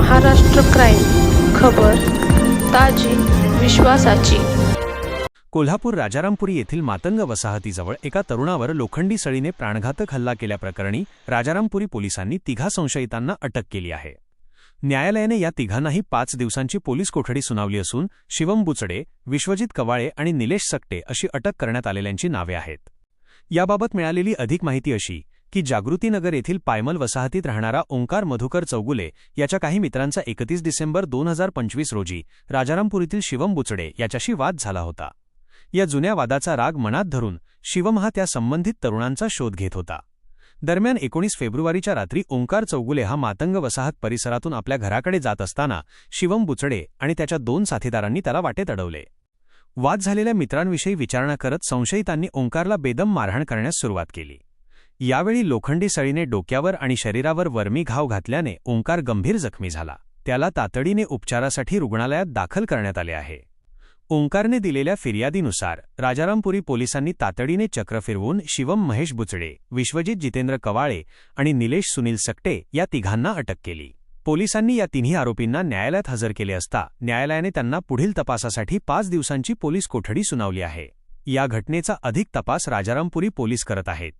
Maharashtra crime खबर ताजी विश्वासाची। कोल्हापूर राजारामपुरी येथील मातंग वसाहतीजवळ एका तरुणावर लोखंडी सळीने प्राणघातक हल्ला केल्याप्रकरणी राजारामपुरी पोलिसांनी तिघा संशयितांना अटक केली आहे। न्यायालयाने या तिघांनाही 5 दिवसांची पोलीस कोठडी सुनावली असून शिवम बुचडे, विश्वजित कवाळे आणि निलेश सकटे अशी अटक करण्यात आलेल्यांची नावे आहेत। याबाबत मिळालेली अधिक माहिती अशी की जागृतीनगर येथील पायमल वसाहतीत राहणारा ओंकार मधुकर चौगुले याच्या काही मित्रांचा 31 डिसेंबर 2025 रोजी राजारामपुरीतील शिवम बुचडे याच्याशी वाद झाला होता। या जुन्या वादाचा राग मनात धरून शिवम हा त्या संबंधित तरुणांचा शोध घेत होता। दरम्यान 19 फेब्रुवारीच्या रात्री ओंकार चौगुले हा मातंग वसाहत परिसरातून आपल्या घराकडे जात असताना शिवम बुचडे आणि त्याच्या 2 साथीदारांनी त्याला वाटेत अडवले। वाद झालेल्या मित्रांविषयी विचारणा करत संशयितांनी ओंकारला बेदम मारहाण करण्यास सुरुवात केली। यावेळी लोखंडी सळीने डोक्यावर आणि शरीरावर वर्मी घाव घातल्याने ओंकार गंभीर जखमी झाला। त्याला तातडीने उपचारासाठी रुग्णालयात दाखल करण्यात आले आहे। ओंकारने दिलेल्या फिर्यादीनुसार राजारामपुरी पोलिसांनी तातडीने चक्र फिरवून शिवम महेश बुचडे, विश्वजित जितेंद्र कवाळे आणि निलेश सुनील सकटे या तिघांना अटक केली। पोलिसांनी या तिन्ही आरोपींना न्यायालयात हजर केले असता न्यायालयाने त्यांना पुढील तपासासाठी 5 दिवसांची पोलीस कोठडी सुनावली आहे। या घटनेचा अधिक तपास राजारामपुरी पोलीस करत आहेत।